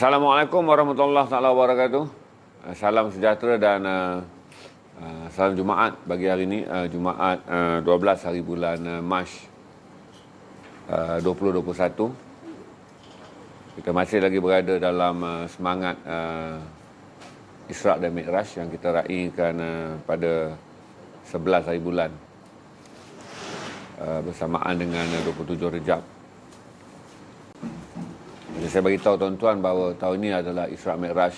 Assalamualaikum warahmatullahi wabarakatuh. Salam sejahtera dan salam Jumaat bagi hari ini, Jumaat 12 hari bulan Mac 2021. Kita masih lagi berada dalam semangat Isra' dan Mi'raj yang kita raikan pada 11 hari bulan bersamaan dengan 27 Rejab. Jadi saya beritahu tuan-tuan bahawa tahun ini adalah Isra' Mi'raj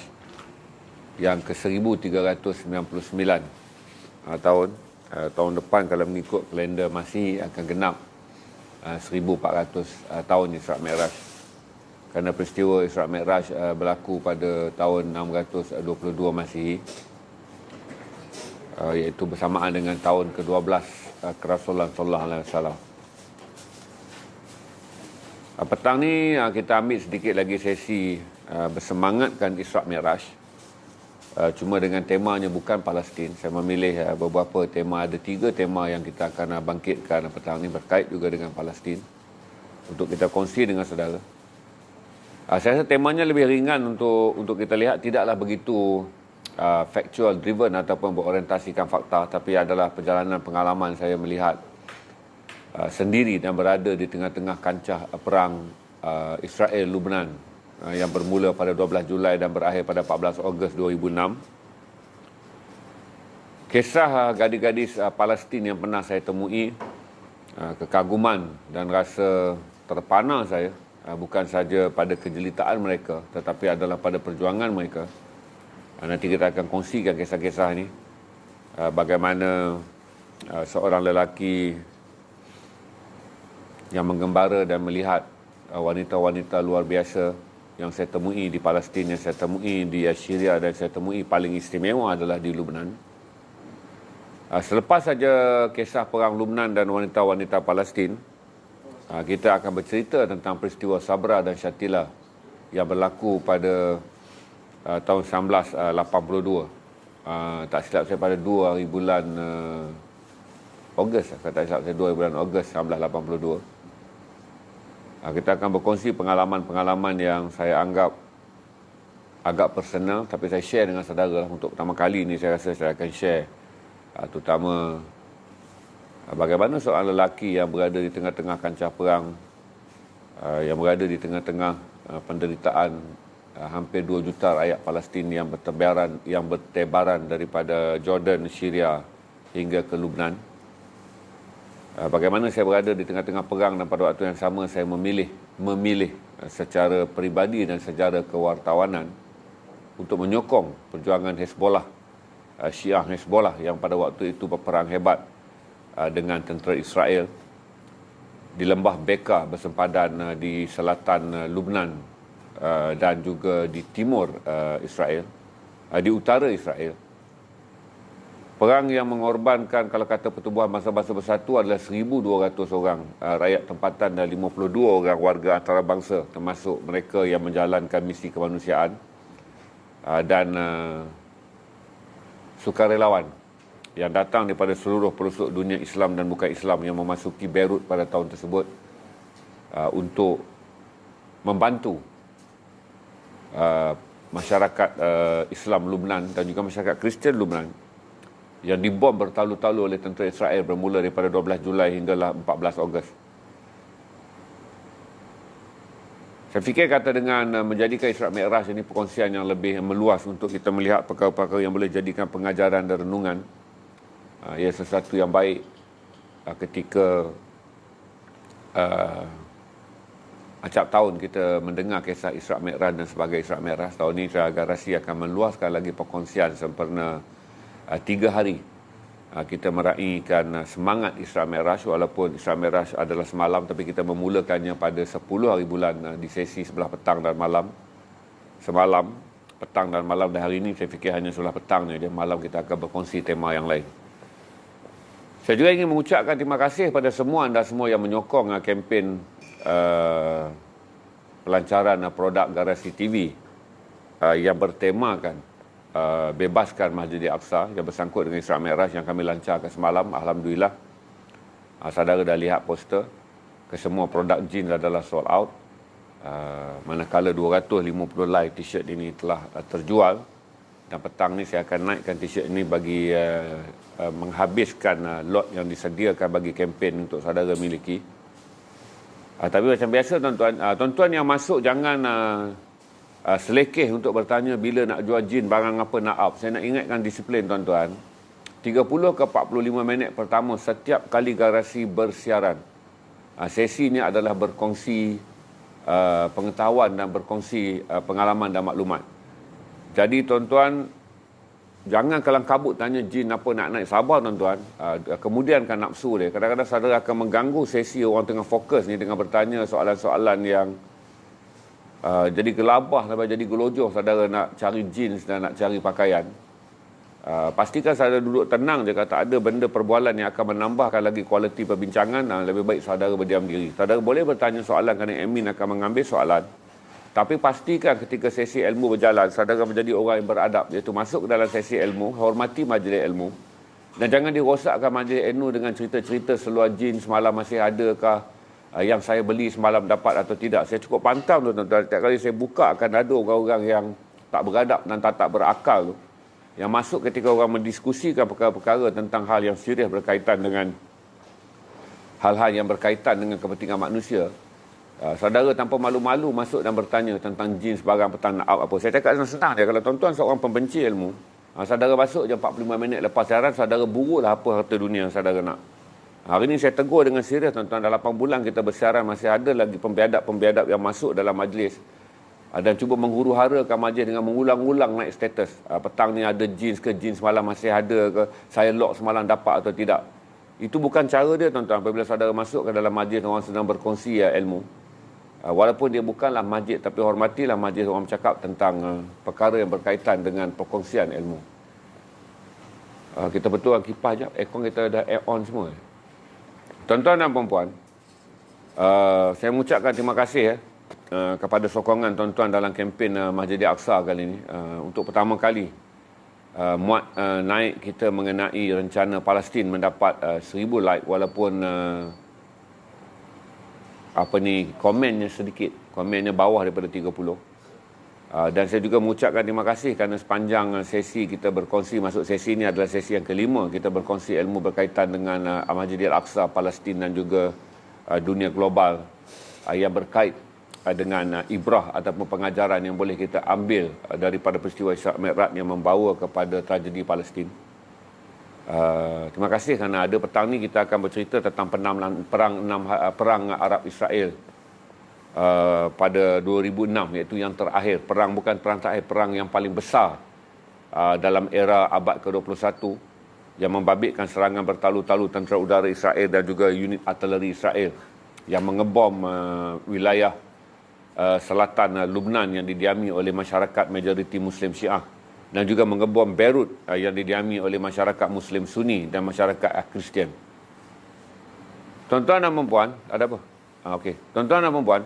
yang ke-1399 tahun. Tahun depan kalau mengikut kalender Masihi akan genap 1400 tahun Isra' Mi'raj. Kerana peristiwa Isra' Mi'raj berlaku pada tahun 622 Masihi, iaitu bersamaan dengan tahun ke-12 kerasulan sallallahu alaihi wasallam. Petang ni kita ambil sedikit lagi sesi bersemangatkan Isra' Mi'raj, cuma dengan temanya bukan Palestin. Saya memilih beberapa tema, ada 3 tema yang kita akan bangkitkan petang ni berkait juga dengan Palestin untuk kita kongsi dengan saudara. Saya rasa temanya lebih ringan untuk kita lihat, tidaklah begitu factual driven ataupun berorientasikan fakta, tapi adalah perjalanan pengalaman saya melihat sendiri dan berada di tengah-tengah kancah perang Israel-Lubnan yang bermula pada 12 Julai dan berakhir pada 14 Ogos 2006. Kisah gadis-gadis Palestin yang pernah saya temui, kekaguman dan rasa terpana saya bukan saja pada kejelitaan mereka, tetapi adalah pada perjuangan mereka. Nanti kita akan kongsikan kisah-kisah ini, bagaimana seorang lelaki yang menggembara dan melihat wanita-wanita luar biasa yang saya temui di Palestin, yang saya temui di Syria dan saya temui paling istimewa adalah di Lubnan. Selepas saja kisah perang Lubnan dan wanita-wanita Palestin, kita akan bercerita tentang peristiwa Sabra dan Shatila yang berlaku pada tahun 1982. Tak silap saya pada 2 hari bulan Ogos, tak silap saya 2 hari bulan Ogos 1982. Kita akan berkongsi pengalaman-pengalaman yang saya anggap agak personal, tapi saya share dengan saudara lah. Untuk pertama kali ini saya rasa saya akan share terutama bagaimana seorang lelaki yang berada di tengah-tengah kancah perang, yang berada di tengah-tengah penderitaan hampir 2 juta rakyat Palestin yang bertebaran daripada Jordan, Syria hingga ke Lubnan. Bagaimana saya berada di tengah-tengah perang dan pada waktu yang sama saya memilih secara peribadi dan secara kewartawanan untuk menyokong perjuangan Hezbollah, Syiah Hezbollah yang pada waktu itu berperang hebat dengan tentera Israel di lembah Beka bersempadan di selatan Lubnan dan juga di timur Israel, di utara Israel. Perang yang mengorbankan, kalau kata Pertubuhan Bangsa-Bangsa Bersatu, adalah 1,200 orang rakyat tempatan dan 52 orang warga antarabangsa, termasuk mereka yang menjalankan misi kemanusiaan dan sukarelawan yang datang daripada seluruh pelosok dunia Islam dan bukan Islam yang memasuki Beirut pada tahun tersebut untuk membantu masyarakat Islam Lubnan dan juga masyarakat Kristian Lubnan yang dibom bertalu-talu oleh tentera Israel bermula daripada 12 Julai hinggalah 14 Ogos. Saya fikir kata dengan menjadikan Isra' Mi'raj ini perkongsian yang lebih meluas untuk kita melihat perkara-perkara yang boleh jadikan pengajaran dan renungan. Ia sesuatu yang baik ketika acap tahun kita mendengar kisah Isra' Mi'raj dan sebagai Isra' Mi'raj. Tahun ini saya agak rasa akan meluaskan lagi perkongsian sempena 3 hari kita meraihkan semangat Isra' Mi'raj, walaupun Isra' Mi'raj adalah semalam, tapi kita memulakannya pada 10 hari bulan di sesi sebelah petang dan malam. Semalam, petang dan malam, dan hari ini saya fikir hanya sebelah petangnya je. Malam kita akan berkongsi tema yang lain. Saya juga ingin mengucapkan terima kasih pada semua anda semua yang menyokong kempen pelancaran produk Garasi TV yang bertemakan bebaskan Masjid Al-Aqsa yang bersangkut dengan Isra' Mi'raj yang kami lancarkan semalam. Alhamdulillah, saudara dah lihat poster, kesemua produk jin adalah sold out. Manakala 250 lai t-shirt ini telah terjual, dan petang ni saya akan naikkan t-shirt ini bagi menghabiskan lot yang disediakan bagi kempen untuk saudara miliki. Tapi macam biasa tuan-tuan, tuan-tuan yang masuk jangan selekeh untuk bertanya bila nak jual jin, barang apa nak up. Saya nak ingatkan disiplin tuan-tuan. 30 ke 45 minit pertama setiap kali garasi bersiaran. Sesi ini adalah berkongsi pengetahuan dan berkongsi pengalaman dan maklumat. Jadi tuan-tuan, jangan kelang kabut tanya jin apa nak naik. Sabar tuan-tuan. Kemudian kan nafsu dia. Kadang-kadang saudara akan mengganggu sesi orang tengah fokus ni dengan bertanya soalan-soalan yang jadi gelabah sampai jadi gelojoh. Saudara nak cari jin dan nak cari pakaian. Pastikan saudara duduk tenang je. Kalau tak ada benda perbualan yang akan menambahkan lagi kualiti perbincangan, lebih baik saudara berdiam diri. Saudara boleh bertanya soalan kerana admin akan mengambil soalan. Tapi pastikan ketika sesi ilmu berjalan, saudara menjadi orang yang beradab, iaitu masuk ke dalam sesi ilmu, hormati majlis ilmu, dan jangan dirosakkan majlis ilmu dengan cerita-cerita seluar jin semalam masih adakah, yang saya beli semalam dapat atau tidak. Saya cukup pantang tuan-tuan, setiap kali saya buka akan ada orang-orang yang tak beradab dan tak berakal tu, yang masuk ketika orang mendiskusikan perkara-perkara tentang hal yang serius berkaitan dengan hal-hal yang berkaitan dengan kepentingan manusia. Saudara tanpa malu-malu masuk dan bertanya tentang jin sebarang petang nak apa. Saya cakap senang je. Kalau tuan-tuan seorang pembenci ilmu, saudara masuk je 45 minit lepas siaran, saudara burulah apa harta dunia yang saudara nak. Hari ini saya tegur dengan serius tuan-tuan. Dalam 8 bulan kita bersiaran, masih ada lagi pembiadab-pembiadab yang masuk dalam majlis dan cuba menghuru-harakan majlis dengan mengulang-ulang naik status. Petang ni ada jin ke, jin semalam masih ada ke, saya lock semalam dapat atau tidak. Itu bukan cara dia tuan-tuan. Apabila saudara masuk ke dalam majlis orang sedang berkongsi ilmu, walaupun dia bukanlah masjid, tapi hormatilah majlis orang bercakap tentang perkara yang berkaitan dengan perkongsian ilmu. Kita betulkan kipas je, aircon kita dah air on semua. Tuan-tuan dan puan-puan, saya mengucapkan terima kasih kepada sokongan tuan-tuan dalam kempen Masjid Al-Aqsa kali ini. Untuk pertama kali naik kita mengenai rencana Palestin mendapat 1000 like, walaupun komennya sedikit, komennya bawah daripada 30. Dan saya juga mengucapkan terima kasih kerana sepanjang sesi kita berkongsi, masuk sesi ini adalah sesi yang kelima, kita berkongsi ilmu berkaitan dengan Masjid Al-Aqsa, Palestin dan juga dunia global yang berkait dengan ibrah ataupun pengajaran yang boleh kita ambil daripada peristiwa Isra' Mi'raj yang membawa kepada tragedi Palestin. Terima kasih kerana ada petang ni kita akan bercerita tentang perang Arab Israel pada 2006, iaitu yang terakhir. Perang bukan perang terakhir, perang yang paling besar dalam era abad ke-21 yang membabitkan serangan bertalu-talu tentera udara Israel dan juga unit artileri Israel yang mengebom wilayah selatan Lubnan yang didiami oleh masyarakat majoriti Muslim Syiah, dan juga mengebom Beirut yang didiami oleh masyarakat Muslim Sunni dan masyarakat Kristian. Tuan-tuan dan puan-puan, ada apa? Okey. Tuan-tuan dan puan-puan,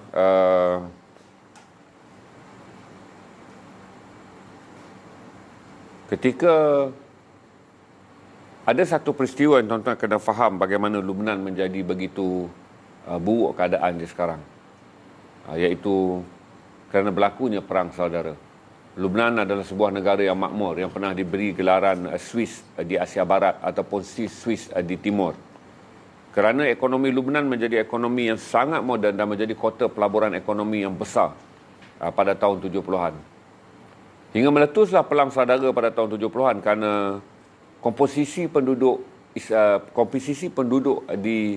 ketika ada satu peristiwa yang tuan-tuan kena faham bagaimana Lubnan menjadi begitu buruk keadaan dia sekarang, iaitu kerana berlakunya perang saudara. Lubnan adalah sebuah negara yang makmur yang pernah diberi gelaran Swiss di Asia Barat ataupun Swiss di Timur. Kerana ekonomi Lubnan menjadi ekonomi yang sangat moden dan menjadi kota pelaburan ekonomi yang besar pada tahun 70-an. Hingga meletuslah perang saudara pada tahun 70-an kerana komposisi penduduk di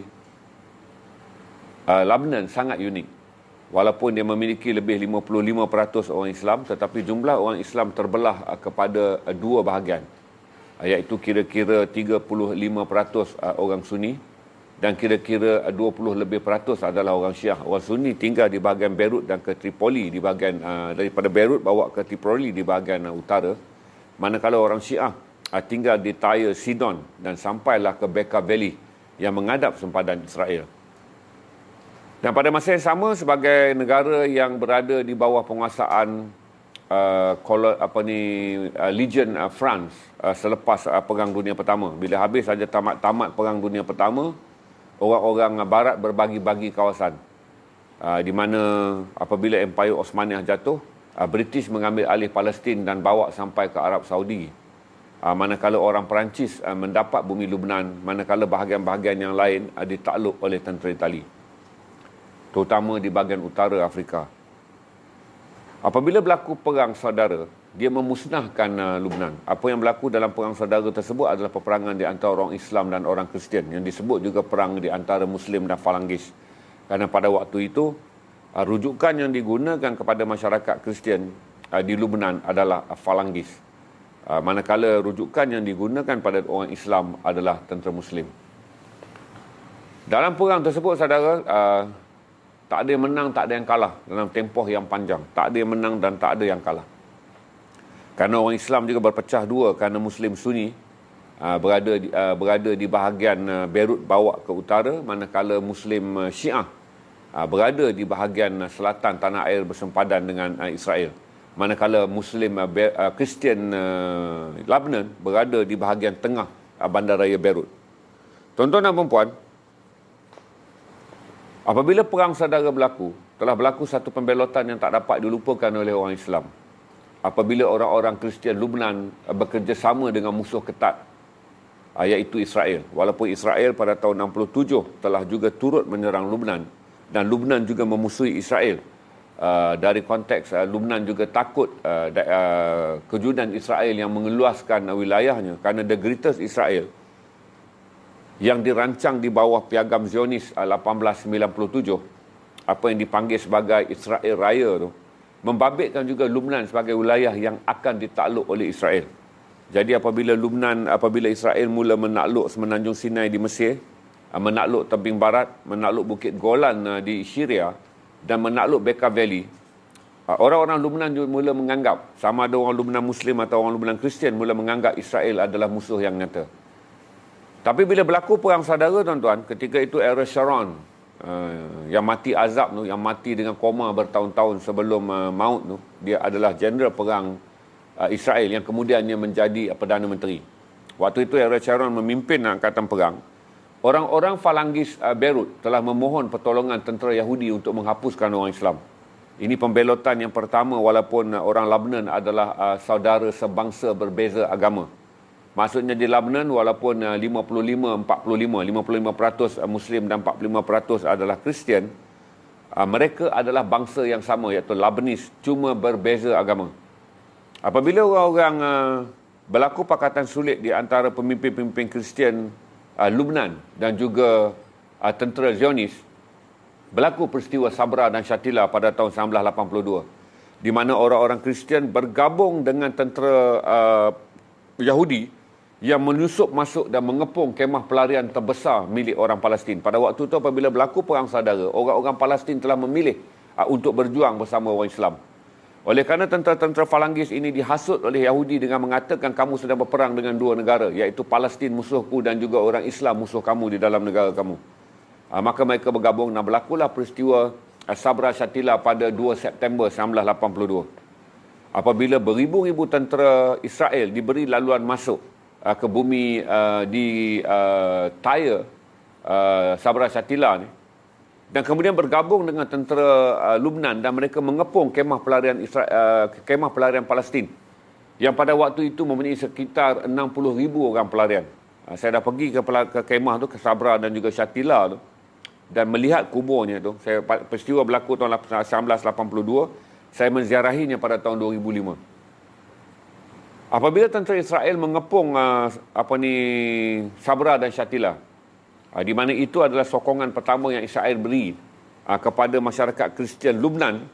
Lebanon sangat unik. Walaupun dia memiliki lebih 55% orang Islam, tetapi jumlah orang Islam terbelah kepada dua bahagian, iaitu kira-kira 35% orang Sunni dan kira-kira 20 lebih peratus adalah orang Syiah. Orang Sunni tinggal di bahagian Beirut dan ke Tripoli di bahagian daripada Beirut bawa ke Tripoli di bahagian utara, manakala orang Syiah tinggal di Tyre, Sidon dan sampailah ke Bekaa Valley yang menghadap sempadan Israel. Dan pada masa yang sama, sebagai negara yang berada di bawah penguasaan Legion France selepas Perang Dunia Pertama, bila habis saja tamat Perang Dunia Pertama, orang-orang Barat berbagi-bagi kawasan. di mana apabila Empayar Osmaniyah jatuh, British mengambil alih Palestin dan bawa sampai ke Arab Saudi. Manakala orang Perancis mendapat bumi Lubnan, manakala bahagian-bahagian yang lain ditakluk oleh tentera Itali, terutama di bahagian utara Afrika. Apabila berlaku perang saudara, dia memusnahkan Lubnan. Apa yang berlaku dalam perang saudara tersebut adalah peperangan di antara orang Islam dan orang Kristian, yang disebut juga perang di antara Muslim dan Falangis. Kerana pada waktu itu, rujukan yang digunakan kepada masyarakat Kristian di Lubnan adalah Falangis. Manakala rujukan yang digunakan pada orang Islam adalah tentera Muslim. Dalam perang tersebut, saudara, tak ada yang menang, tak ada yang kalah dalam tempoh yang panjang. Tak ada yang menang dan tak ada yang kalah. Kerana orang Islam juga berpecah dua, kerana Muslim Sunni berada di bahagian Beirut bawa ke utara, manakala Muslim Syiah berada di bahagian selatan tanah air bersempadan dengan Israel. Manakala Muslim Kristian Lebanon berada di bahagian tengah bandaraya Beirut. Tuan-tuan dan puan-puan, apabila perang saudara berlaku, telah berlaku satu pembelotan yang tak dapat dilupakan oleh orang Islam. Apabila orang-orang Kristian Lubnan bekerjasama dengan musuh ketat, iaitu Israel. Walaupun Israel pada tahun 67 telah juga turut menyerang Lubnan, dan Lubnan juga memusuhi Israel. Dari konteks Lubnan juga takut kejudan Israel yang mengeluaskan wilayahnya, kerana The Greatest Israel yang dirancang di bawah piagam Zionis 1897, apa yang dipanggil sebagai Israel Raya tu, membabitkan juga Lubnan sebagai wilayah yang akan ditakluk oleh Israel. Jadi apabila Israel mula menakluk semenanjung Sinai di Mesir, menakluk tebing barat, menakluk Bukit Golan di Syria, dan menakluk Bekaa Valley, orang-orang Lubnan juga mula menganggap, sama ada orang Lubnan Muslim atau orang Lubnan Kristian, mula menganggap Israel adalah musuh yang nyata. Tapi bila berlaku perang saudara, tuan-tuan, ketika itu era Sharon, yang mati azab tu, yang mati dengan koma bertahun-tahun sebelum maut tu, dia adalah jeneral perang Israel yang kemudiannya menjadi Perdana Menteri. Waktu itu Ariel Sharon memimpin angkatan perang. Orang-orang Falangis Beirut telah memohon pertolongan tentera Yahudi untuk menghapuskan orang Islam. Ini pembelotan yang pertama, walaupun orang Lebanon adalah saudara sebangsa berbeza agama. Maksudnya di Lebanon, walaupun 55% Muslim dan 45% adalah Kristian, mereka adalah bangsa yang sama, iaitu Lebanese, cuma berbeza agama. Apabila orang-orang berlaku pakatan sulit di antara pemimpin-pemimpin Kristian Lubnan dan juga tentera Zionis, berlaku peristiwa Sabra dan Shatila pada tahun 1982, di mana orang-orang Kristian bergabung dengan tentera Yahudi yang menyusup masuk dan mengepung kemah pelarian terbesar milik orang Palestin. Pada waktu itu apabila berlaku perang saudara, orang-orang Palestin telah memilih untuk berjuang bersama orang Islam. Oleh kerana tentera-tentera Falangis ini dihasut oleh Yahudi dengan mengatakan kamu sedang berperang dengan dua negara, iaitu Palestin musuhku dan juga orang Islam musuh kamu di dalam negara kamu. Maka mereka bergabung dan berlakulah peristiwa Sabra Shatila pada 2 September 1982. Apabila beribu-ribu tentera Israel diberi laluan masuk ke bumi di Tyre, Sabra Shatila ni, dan kemudian bergabung dengan tentera Lubnan, dan mereka mengepung kemah pelarian Palestin yang pada waktu itu mempunyai sekitar 60,000 orang pelarian. Saya dah pergi ke kemah tu, ke Sabra dan juga Shatila tu, dan melihat kuburnya tu. Peristiwa berlaku tahun 1982, saya menziarahinya pada tahun 2005. Apabila tentera Israel mengepung Sabra dan Shatila, di mana itu adalah sokongan pertama yang Israel beri kepada masyarakat Kristian Lubnan,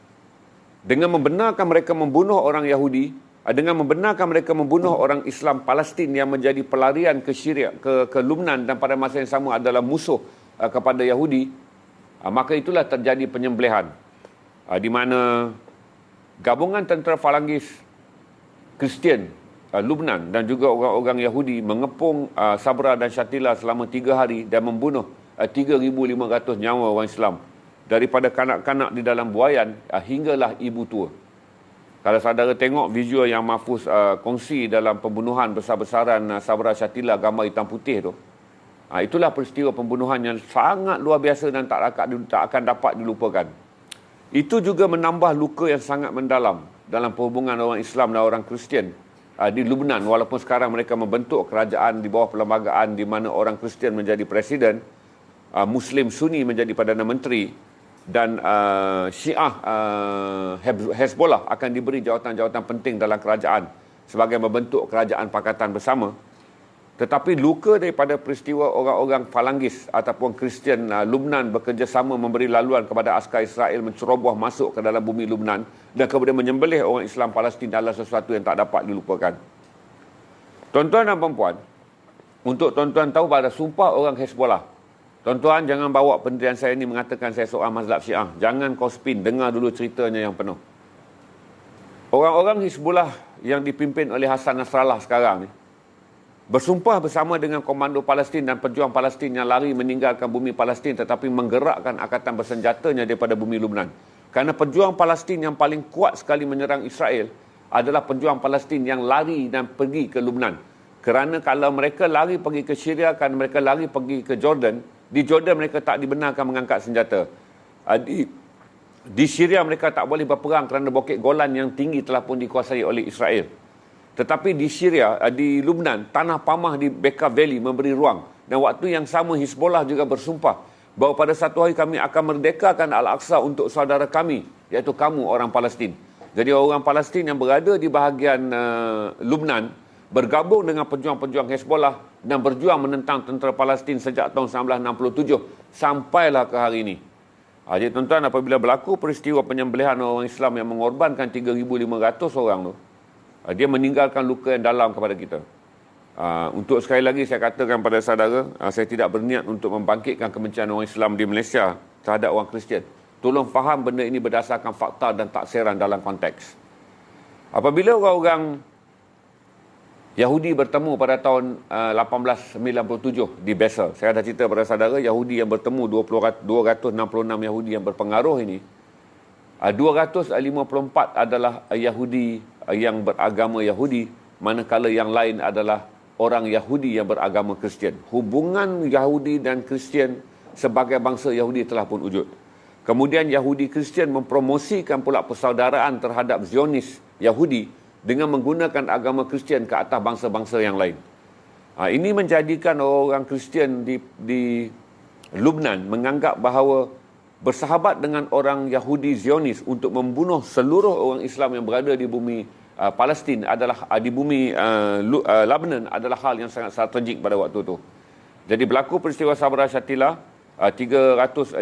dengan membenarkan mereka membunuh orang Yahudi, dengan membenarkan mereka membunuh orang Islam Palestin yang menjadi pelarian ke Syria, ke Lubnan, dan pada masa yang sama adalah musuh kepada Yahudi, maka itulah terjadi penyembelihan, di mana gabungan tentera Falangis Kristian Lubnan dan juga orang-orang Yahudi mengepung Sabra dan Shatila selama 3 hari dan membunuh 3,500 nyawa orang Islam, daripada kanak-kanak di dalam buaian hinggalah ibu tua. Kalau saudara tengok video yang Mahfuz kongsi dalam pembunuhan besar-besaran Sabra Shatila, gambar hitam putih tu, itulah peristiwa pembunuhan yang sangat luar biasa dan tak akan dapat dilupakan. Itu juga menambah luka yang sangat mendalam dalam perhubungan orang Islam dan orang Kristian di Lebanon. Walaupun sekarang mereka membentuk kerajaan di bawah perlembagaan di mana orang Kristian menjadi presiden, Muslim Sunni menjadi Perdana Menteri, dan Syiah Hezbollah akan diberi jawatan-jawatan penting dalam kerajaan sebagai membentuk kerajaan pakatan bersama. Tetapi luka daripada peristiwa orang-orang Falangis ataupun Kristian Lebanon bekerjasama memberi laluan kepada askar Israel menceroboh masuk ke dalam bumi Lebanon dan kemudian menyembelih orang Islam Palestin adalah sesuatu yang tak dapat dilupakan. Tuan-tuan dan puan-puan, untuk tuan-tuan tahu pada sumpah orang Hezbollah, tuan-tuan jangan bawa pendirian saya ini mengatakan saya seorang mazhab Syiah. Jangan kau spin, dengar dulu ceritanya yang penuh. Orang-orang Hezbollah yang dipimpin oleh Hassan Nasrallah sekarang ni bersumpah bersama dengan komando Palestin dan pejuang Palestin yang lari meninggalkan bumi Palestin tetapi menggerakkan angkatan bersenjatanya daripada bumi Lebanon. Kerana pejuang Palestin yang paling kuat sekali menyerang Israel adalah pejuang Palestin yang lari dan pergi ke Lebanon. Kerana kalau mereka lari pergi ke Syria, kan mereka lari pergi ke Jordan, di Jordan mereka tak dibenarkan mengangkat senjata. Di Syria mereka tak boleh berperang kerana Bukit Golan yang tinggi telah pun dikuasai oleh Israel. Tetapi di Syria, di Lebanon, tanah pamah di Bekaa Valley memberi ruang. Dan waktu yang sama Hizbollah juga bersumpah bahawa pada satu hari kami akan merdekakan Al-Aqsa untuk saudara kami, iaitu kamu orang Palestin. Jadi orang Palestin yang berada di bahagian Lebanon bergabung dengan pejuang-pejuang Hezbollah dan berjuang menentang tentera Palestin sejak tahun 1967 sampailah ke hari ini. Jadi tuan-tuan, apabila berlaku peristiwa penyembelihan orang Islam yang mengorbankan 3,500 orang tu, dia meninggalkan luka yang dalam kepada kita. Untuk sekali lagi saya katakan pada saudara, saya tidak berniat untuk membangkitkan kebencian orang Islam di Malaysia terhadap orang Kristian. Tolong faham benda ini berdasarkan fakta dan taksiran dalam konteks. Apabila orang-orang Yahudi bertemu pada tahun 1897 di Basel, saya dah cerita pada saudara, Yahudi yang bertemu 266 Yahudi yang berpengaruh ini, 254 adalah Yahudi yang beragama Yahudi, manakala yang lain adalah orang Yahudi yang beragama Kristian. Hubungan Yahudi dan Kristian sebagai bangsa Yahudi telah pun wujud. Kemudian Yahudi Kristian mempromosikan pula persaudaraan terhadap Zionis Yahudi dengan menggunakan agama Kristian ke atas bangsa-bangsa yang lain. Ini menjadikan orang Kristian di Lebanon menganggap bahawa bersahabat dengan orang Yahudi Zionis untuk membunuh seluruh orang Islam yang berada di bumi Palestin adalah di bumi Lebanon adalah hal yang sangat strategik pada waktu itu. Jadi berlaku peristiwa Sabra Shatila, 305,000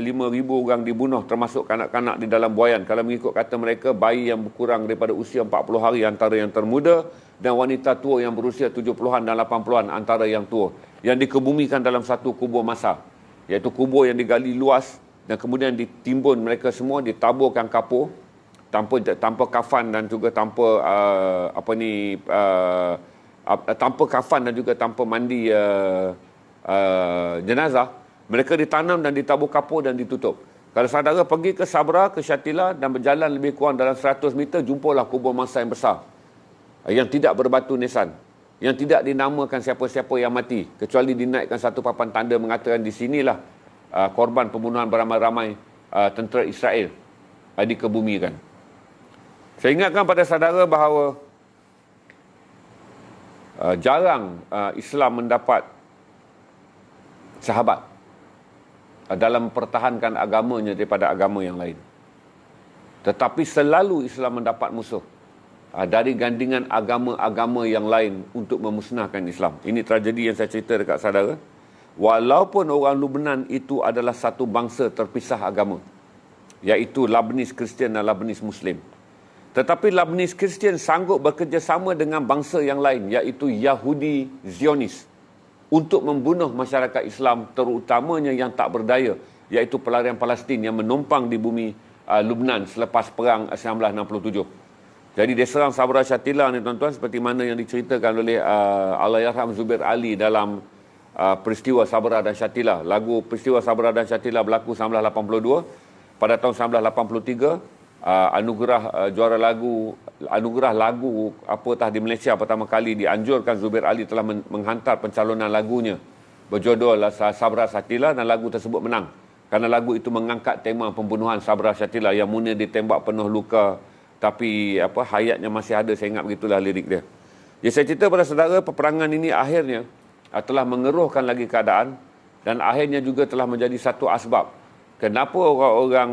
orang dibunuh termasuk kanak-kanak di dalam buaian. Kalau mengikut kata mereka, bayi yang kurang daripada usia 40 hari antara yang termuda dan wanita tua yang berusia 70-an dan 80-an antara yang tua, yang dikebumikan dalam satu kubur masa, iaitu kubur yang digali luas dan kemudian ditimbun mereka semua, ditaburkan kapur tanpa kafan dan juga tanpa tanpa kafan dan juga tanpa mandi jenazah. Mereka ditanam dan ditabur kapur dan ditutup. Kalau saudara pergi ke Sabra, ke Shatila dan berjalan lebih kurang dalam 100 meter, jumpalah kubur masa yang besar yang tidak berbatu nisan, yang tidak dinamakan siapa-siapa yang mati, kecuali dinaikkan satu papan tanda mengatakan di sinilah korban pembunuhan beramai-ramai tentera Israel dikebumikan. Saya ingatkan pada saudara bahawa jarang Islam mendapat sahabat dalam mempertahankan agamanya daripada agama yang lain. Tetapi selalu Islam mendapat musuh dari gandingan agama-agama yang lain untuk memusnahkan Islam. Ini tragedi yang saya cerita dekat saudara. Walaupun orang Lebanon itu adalah satu bangsa terpisah agama, iaitu Lebanese Kristian dan Lebanese Muslim, tetapi Lebanese Kristian sanggup bekerjasama dengan bangsa yang lain, iaitu Yahudi Zionis, untuk membunuh masyarakat Islam, terutamanya yang tak berdaya, iaitu pelarian Palestin yang menumpang di bumi Lebanon selepas perang 1967. Jadi diserang Sabra Shatila ni tuan-tuan, seperti mana yang diceritakan oleh Allahyarham Zubair Ali dalam peristiwa Sabra dan Shatila. Lagu peristiwa Sabra dan Shatila berlaku 1982. Pada tahun 1983, anugerah lagu apatah di Malaysia pertama kali dianjurkan. Zubair Ali telah menghantar pencalonan lagunya berjudul Sabra Shatila dan lagu tersebut menang Kerana lagu itu mengangkat tema pembunuhan Sabra Shatila yang Munir ditembak penuh luka, tapi hayatnya masih ada. Saya ingat begitulah lirik dia. Jadi saya cerita pada saudara, peperangan ini akhirnya telah mengeruhkan lagi keadaan, dan akhirnya juga telah menjadi satu asbab kenapa orang-orang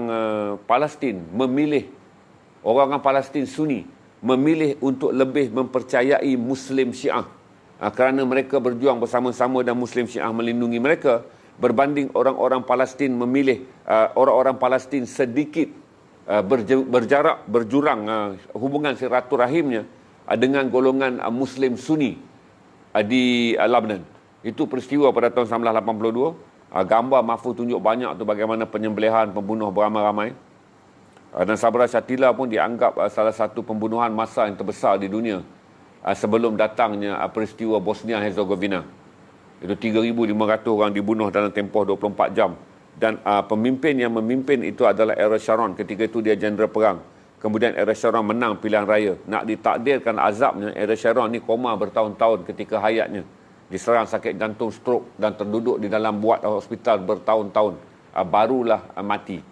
Palestin memilih, orang-orang Palestin Sunni memilih untuk lebih mempercayai Muslim Syiah, kerana mereka berjuang bersama-sama dan Muslim Syiah melindungi mereka, berbanding orang-orang Palestin memilih orang-orang Palestin sedikit berjarak, berjurang hubungan silaturahimnya dengan golongan Muslim Sunni di Lebanon. Itu peristiwa pada tahun 1982. Gambar Mahfuz tunjuk banyak tu bagaimana penyembelihan, pembunuh beramai-ramai. Dan Sabra Shatila pun dianggap salah satu pembunuhan massa yang terbesar di dunia sebelum datangnya peristiwa Bosnia Herzegovina. Itu 3,500 orang dibunuh dalam tempoh 24 jam. Dan pemimpin yang memimpin itu adalah Ariel Sharon. Ketika itu dia jeneral perang. Kemudian Ariel Sharon menang pilihan raya. Nak ditakdirkan azabnya, Ariel Sharon ni koma bertahun-tahun ketika hayatnya. Diserang sakit jantung, stroke, dan terduduk di dalam buat hospital bertahun-tahun. Barulah mati.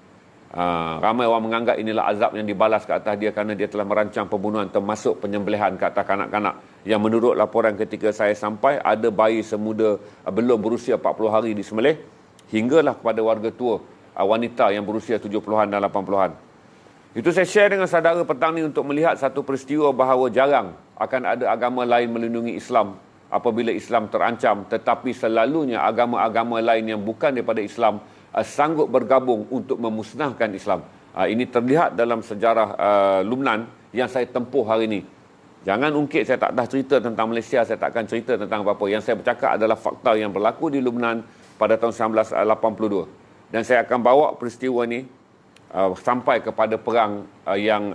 Ramai orang menganggap inilah azab yang dibalas ke atas dia kerana dia telah merancang pembunuhan, termasuk penyembelihan ke atas kanak-kanak. Yang menurut laporan ketika saya sampai, ada bayi semuda belum berusia 40 hari disembelih, hinggalah kepada warga tua, wanita yang berusia 70-an dan 80-an. Itu saya share dengan saudara petang ni untuk melihat satu peristiwa bahawa jarang akan ada agama lain melindungi Islam apabila Islam terancam, tetapi selalunya agama-agama lain yang bukan daripada Islam sanggup bergabung untuk memusnahkan Islam. Ini terlihat dalam sejarah Lubnan yang saya tempuh hari ini. Jangan ungkit saya tak dah cerita tentang Malaysia, saya tak akan cerita tentang apa-apa. Yang saya bercakap adalah fakta yang berlaku di Lubnan pada tahun 1982. Dan saya akan bawa peristiwa ini sampai kepada perang yang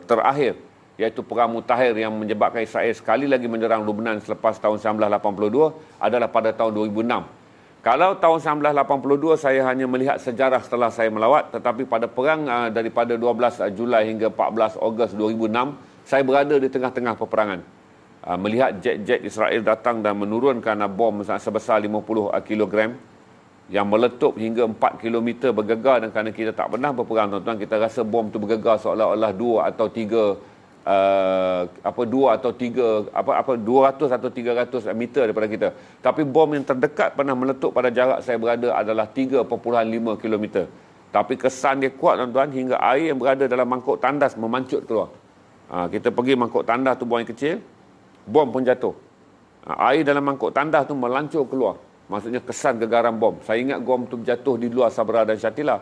terakhir, iaitu Perang Mutahhir yang menyebabkan Israel sekali lagi menyerang Lubnan selepas tahun 1982 adalah pada tahun 2006. Kalau tahun 1982 saya hanya melihat sejarah setelah saya melawat, tetapi pada perang daripada 12 Julai hingga 14 Ogos 2006, saya berada di tengah-tengah peperangan. Melihat jet-jet Israel datang dan menurunkan bom sebesar 50 kilogram yang meletup hingga 4 kilometer bergegar, dan kerana kita tak pernah berperang tuan-tuan, kita rasa bom tu bergegar seolah-olah 200 atau 300 meter daripada kita. Tapi bom yang terdekat pernah meletup pada jarak saya berada adalah 3.5 kilometer. Tapi kesan dia kuat tuan-tuan, hingga air yang berada dalam mangkuk tandas memancut keluar. Kita pergi mangkuk tandas tu buang yang kecil, bom pun jatuh. Air dalam mangkuk tandas tu melancur keluar. Maksudnya kesan gegaran bom. Saya ingat bom tu jatuh di luar Sabra dan Shatila.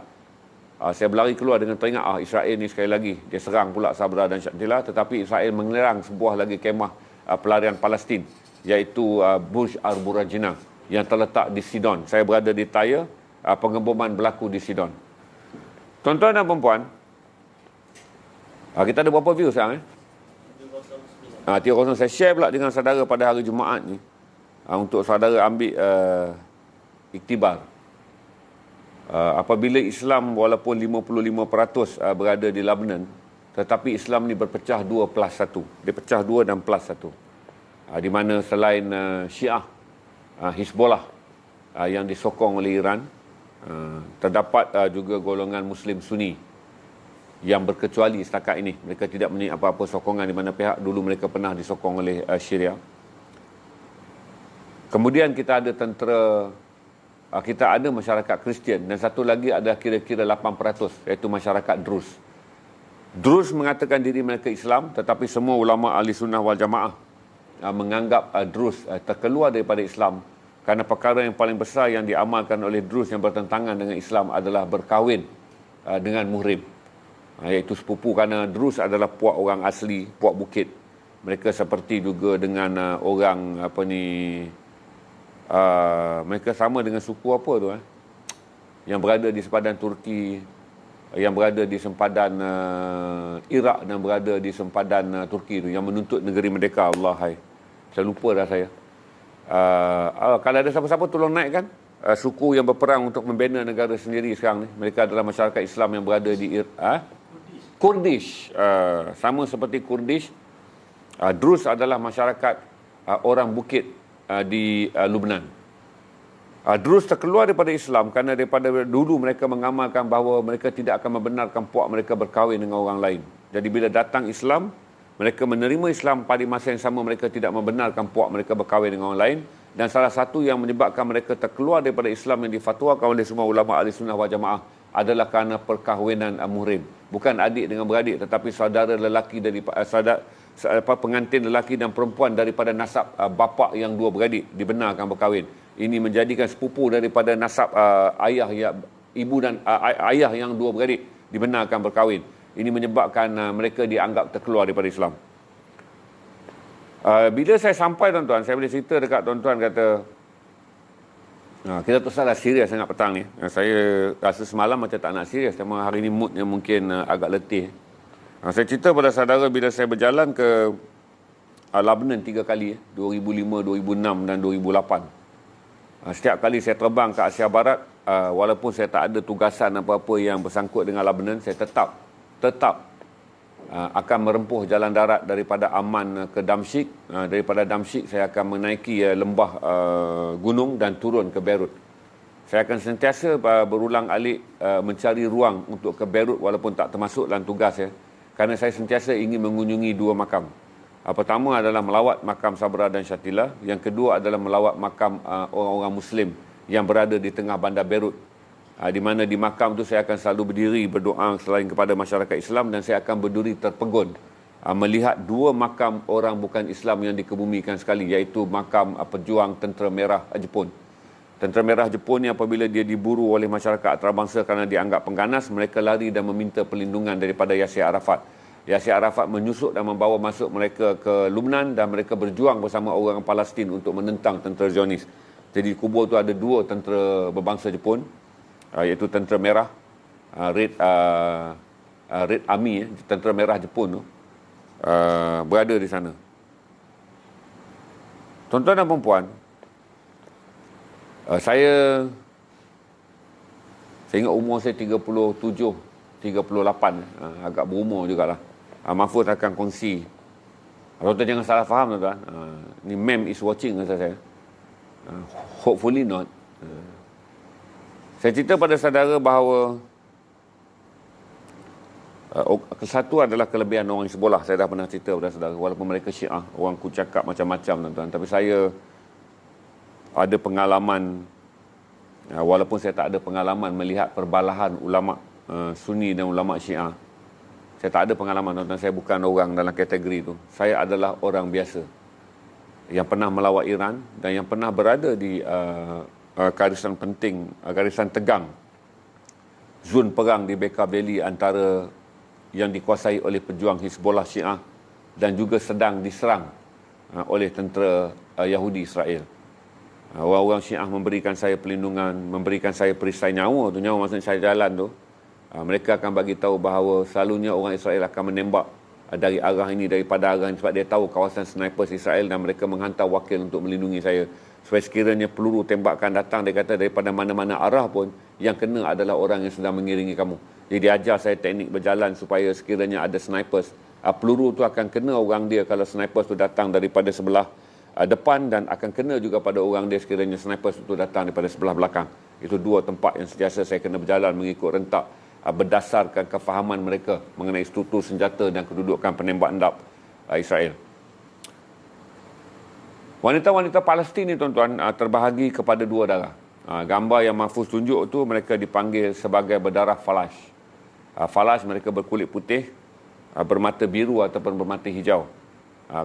Saya berlari keluar dengan teringat, Israel ni sekali lagi dia serang pula Sabra dan Shatila, tetapi Israel menyerang sebuah lagi kemah pelarian Palestin, iaitu Burj Al-Burajina yang terletak di Sidon. Saya berada di Tyre, pengeboman berlaku di Sidon. Tuan-tuan dan perempuan, kita ada berapa view sekarang? 309. Saya share pula dengan saudara pada hari Jumaat ni, untuk saudara ambil iktibar. Apabila Islam walaupun 55% berada di Lebanon, tetapi Islam ni berpecah 2+1. Dia pecah 2 dan +1. Di mana selain Syiah, Hizbollah yang disokong oleh Iran, terdapat juga golongan Muslim Sunni yang berkecuali setakat ini. Mereka tidak mempunyai apa-apa sokongan, di mana pihak dulu mereka pernah disokong oleh Syria. Kemudian kita ada tentera, kita ada masyarakat Kristian, dan satu lagi ada kira-kira 8%, iaitu masyarakat Druz. Druz mengatakan diri mereka Islam, tetapi semua ulama ahli sunnah wal jamaah menganggap Druz terkeluar daripada Islam, kerana perkara yang paling besar yang diamalkan oleh Druz yang bertentangan dengan Islam adalah berkahwin dengan muhrim, iaitu sepupu, kerana Druz adalah puak orang asli, puak bukit. Mereka seperti juga dengan orang mereka sama dengan suku apa tu yang berada di sempadan Turki, yang berada di sempadan Iraq, dan berada di sempadan Turki tu, yang menuntut negeri merdeka. Allah, saya lupa dah saya. Kalau ada siapa-siapa tolong naikkan suku yang berperang untuk membina negara sendiri sekarang ni. Mereka adalah masyarakat Islam yang berada di Kurdish. Sama seperti Kurdish, Druz adalah masyarakat orang bukit di Lubnan. Drus terkeluar daripada Islam kerana daripada dulu mereka mengamalkan bahawa mereka tidak akan membenarkan puak mereka berkahwin dengan orang lain. Jadi bila datang Islam, mereka menerima Islam, pada masa yang sama mereka tidak membenarkan puak mereka berkahwin dengan orang lain. Dan salah satu yang menyebabkan mereka terkeluar daripada Islam yang difatwakan oleh semua ulama ahli sunnah wal jamaah adalah kerana perkahwinan muhrim. Bukan adik dengan beradik, tetapi saudara lelaki dari pengantin lelaki dan perempuan daripada nasab bapa yang dua beradik dibenarkan berkahwin. Ini menjadikan sepupu daripada nasab ayah ibu dan ayah yang dua beradik dibenarkan berkahwin. Ini menyebabkan mereka dianggap terkeluar daripada Islam. Bila saya sampai tuan-tuan, saya boleh cerita dekat tuan-tuan kata, kita tu salah serius sangat petang ni. Saya rasa semalam macam tak nak serius, memang hari ni moodnya mungkin agak letih. Saya cerita pada saudara bila saya berjalan ke Lebanon 3 kali, 2005, 2006 dan 2008. Setiap kali saya terbang ke Asia Barat, walaupun saya tak ada tugasan apa-apa yang bersangkut dengan Lebanon, saya tetap akan merempuh jalan darat daripada Amman ke Damsyik. Daripada Damsyik saya akan menaiki lembah gunung dan turun ke Beirut. Saya akan sentiasa berulang-alik mencari ruang untuk ke Beirut walaupun tak termasuk dalam tugas ya. Kerana saya sentiasa ingin mengunjungi 2 makam. Pertama adalah melawat makam Sabra dan Shatila. Yang kedua adalah melawat makam orang-orang Muslim yang berada di tengah bandar Beirut. Di mana di makam tu saya akan selalu berdiri berdoa selain kepada masyarakat Islam, dan saya akan berdiri terpegun melihat 2 makam orang bukan Islam yang dikebumikan sekali, iaitu makam pejuang Tentera Merah Jepun. Tentera Merah Jepun ni apabila dia diburu oleh masyarakat antarabangsa kerana dianggap pengganas, mereka lari dan meminta perlindungan daripada Yasir Arafat. Yasir Arafat menyusup dan membawa masuk mereka ke Lubnan, dan mereka berjuang bersama orang Palestin untuk menentang tentera Zionis. Jadi di kubur tu ada 2 tentera berbangsa Jepun, iaitu Tentera Merah, Red Army, Tentera Merah Jepun tu, berada di sana. Tuan-tuan dan puan-puan, saya ingat umur saya 37, 38, agak berumur jugalah. Mahfuz akan kongsi. Tuan-tuan jangan salah faham tuan-tuan. Ni mem is watching rasa saya. Hopefully not. Saya cerita pada saudara bahawa satu adalah kelebihan orang Hizbullah. Saya dah pernah cerita pada saudara. Walaupun mereka Syiah, orang ku cakap macam-macam tuan-tuan. Tapi saya ada pengalaman, walaupun saya tak ada pengalaman melihat perbalahan ulama Sunni dan ulama Syiah. Saya tak ada pengalaman tuan-tuan. Saya bukan orang dalam kategori itu. Saya adalah orang biasa yang pernah melawat Iran dan yang pernah berada di garisan penting, garisan tegang, zon perang di Bekaa Valley antara yang dikuasai oleh pejuang Hizbullah Syiah dan juga sedang diserang oleh tentera Yahudi Israel. Orang-orang Syiah memberikan saya perlindungan, memberikan saya perisai nyawa tu. Nyawa maksudnya saya jalan tu. Mereka akan bagi tahu bahawa selalunya orang Israel akan menembak dari arah ini, daripada arah ini, sebab dia tahu kawasan snipers Israel, dan mereka menghantar wakil untuk melindungi saya. Supaya sekiranya peluru tembakan datang, dia kata daripada mana-mana arah pun, yang kena adalah orang yang sedang mengiringi kamu. Jadi dia ajar saya teknik berjalan supaya sekiranya ada snipers, peluru tu akan kena orang dia kalau snipers tu datang daripada sebelah depan, dan akan kena juga pada orang dia sekiranya snipers itu datang daripada sebelah belakang. Itu 2 tempat yang sentiasa saya kena berjalan mengikut rentak berdasarkan kefahaman mereka mengenai struktur senjata dan kedudukan penembak endap Israel. Wanita-wanita Palestin ni tuan-tuan terbahagi kepada 2 darah. Gambar yang Mahfuz tunjuk tu, mereka dipanggil sebagai berdarah Falash. Falash mereka berkulit putih, bermata biru ataupun bermata hijau.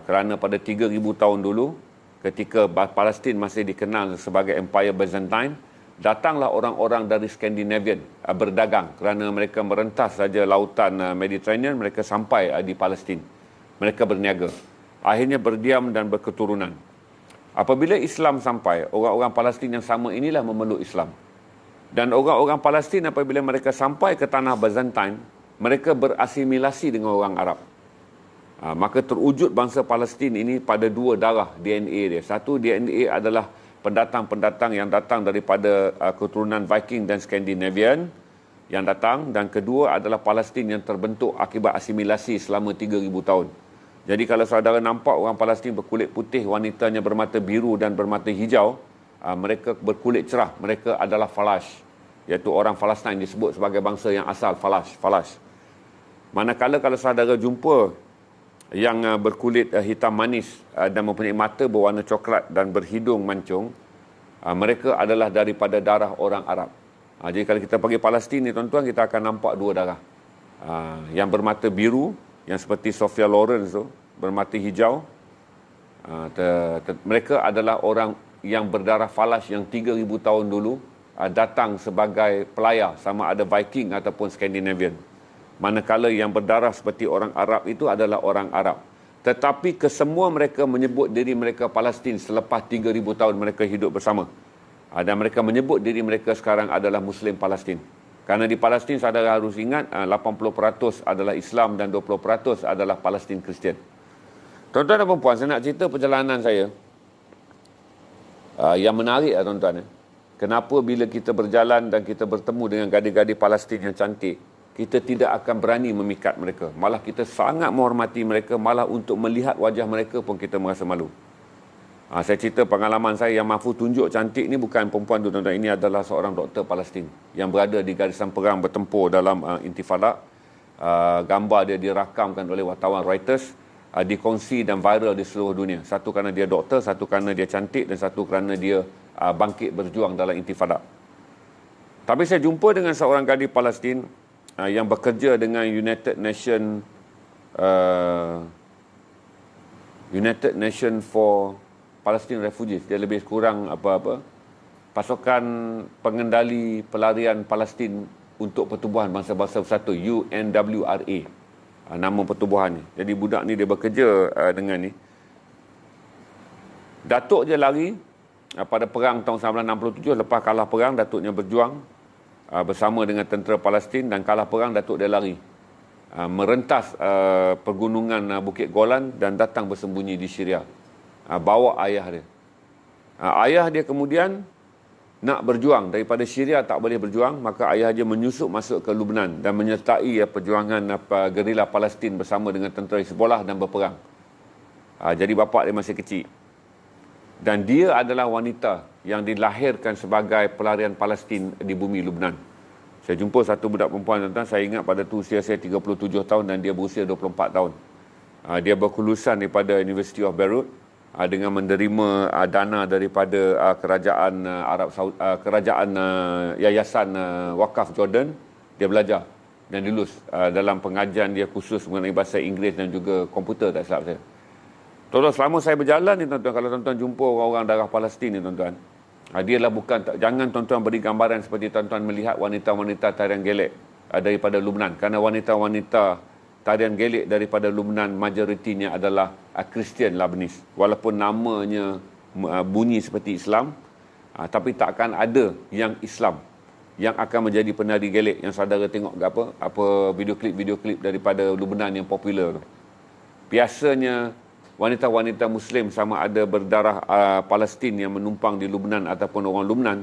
Kerana pada 3,000 tahun dulu, ketika Palestin masih dikenal sebagai Empire Byzantine, datanglah orang-orang dari Scandinavian berdagang, kerana mereka merentas saja lautan Mediterranean, mereka sampai di Palestin. Mereka berniaga. Akhirnya berdiam dan berketurunan. Apabila Islam sampai, orang-orang Palestin yang sama inilah memeluk Islam. Dan orang-orang Palestin apabila mereka sampai ke tanah Byzantine, mereka berasimilasi dengan orang Arab. Maka terwujud bangsa Palestin ini pada 2 darah DNA dia. Satu, DNA adalah pendatang-pendatang yang datang daripada keturunan Viking dan Scandinavian yang datang, dan kedua adalah Palestin yang terbentuk akibat asimilasi selama 3,000 tahun. Jadi kalau saudara nampak orang Palestin berkulit putih, wanitanya bermata biru dan bermata hijau, mereka berkulit cerah, mereka adalah Falash, iaitu orang Palestin disebut sebagai bangsa yang asal, Falash. Manakala kalau saudara jumpa yang berkulit hitam manis dan mempunyai mata berwarna coklat dan berhidung mancung, mereka adalah daripada darah orang Arab. Jadi kalau kita pergi Palestin ni tuan-tuan, kita akan nampak dua darah. Yang bermata biru, yang seperti Sophia Lawrence tu, bermata hijau. Mereka adalah orang yang berdarah Falash yang 3,000 tahun dulu datang sebagai pelayar, sama ada Viking ataupun Scandinavian. Manakala yang berdarah seperti orang Arab itu adalah orang Arab. Tetapi kesemua mereka menyebut diri mereka Palestin selepas 3,000 tahun mereka hidup bersama. Dan mereka menyebut diri mereka sekarang adalah Muslim Palestin. Kerana di Palestin saudara harus ingat 80% adalah Islam dan 20% adalah Palestin Kristian. Tuan-tuan dan puan-puan, saya nak cerita perjalanan saya yang menarik tuan-tuan. Kenapa bila kita berjalan dan kita bertemu dengan gadis-gadis Palestin yang cantik, kita tidak akan berani memikat mereka. Malah kita sangat menghormati mereka, malah untuk melihat wajah mereka pun kita merasa malu. Saya cerita pengalaman saya yang Mahfuz tunjuk cantik ni bukan perempuan tu tuan-tuan. Ini adalah seorang doktor Palestin yang berada di garisan perang bertempur dalam Intifada. Gambar dia dirakamkan oleh wartawan Reuters, dikongsi dan viral di seluruh dunia. Satu kerana dia doktor, satu kerana dia cantik, dan satu kerana dia bangkit berjuang dalam Intifada. Tapi saya jumpa dengan seorang gadis Palestin yang bekerja dengan United Nation for Palestine Refugees. Dia lebih kurang pasukan pengendali pelarian Palestin untuk Pertubuhan Bangsa-Bangsa Bersatu, UNWRA, nama pertubuhan ni. Jadi budak ni dia bekerja dengan ni. Datuk dia lari pada perang tahun 1967. Lepas kalah perang, datuknya berjuang bersama dengan tentera Palestin, dan kalah perang datuk dia lari merentas pergunungan Bukit Golan dan datang bersembunyi di Syria, bawa ayah dia. Ayah dia kemudian nak berjuang daripada Syria, tak boleh berjuang, maka ayah dia menyusup masuk ke Lebanon dan menyertai perjuangan gerila Palestin bersama dengan tentera Hizbullah dan berperang. Jadi bapa dia masih kecil, dan dia adalah wanita yang dilahirkan sebagai pelarian Palestin di bumi Lebanon. Saya jumpa satu budak perempuan tuan-tuan, saya ingat pada tu usia saya 37 tahun dan dia berusia 24 tahun. Dia berkelulusan daripada University of Beirut dengan menerima dana daripada kerajaan Arab Saudi, kerajaan Yayasan Wakaf Jordan. Dia belajar dan lulus dalam pengajian dia khusus mengenai bahasa Inggeris dan juga komputer, tak silap saya. Tuan-tuan, selama saya berjalan ni tuan-tuan, kalau tuan-tuan jumpa orang-orang darah Palestin ni tuan-tuan, dia lah jangan tuan-tuan beri gambaran seperti tuan-tuan melihat wanita-wanita tarian gelek daripada Lebanon. Kerana wanita-wanita tarian gelek daripada Lebanon majoritinya adalah Kristian Lebanese. Walaupun namanya bunyi seperti Islam, tapi tak akan ada yang Islam yang akan menjadi penari gelek yang saudara tengok apa video klip daripada Lebanon yang popular tu. Biasanya wanita-wanita Muslim sama ada berdarah Palestin yang menumpang di Lebanon ataupun orang Lebanon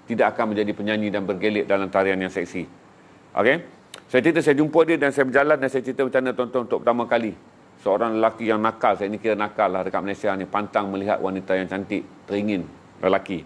tidak akan menjadi penyanyi dan bergelek dalam tarian yang seksi. Okey? Saya jumpa dia dan saya berjalan dan saya cerita macam mana tuan-tuan untuk pertama kali seorang lelaki yang nakal, saya ni kira nakal lah dekat Malaysia ni, pantang melihat wanita yang cantik, teringin lelaki.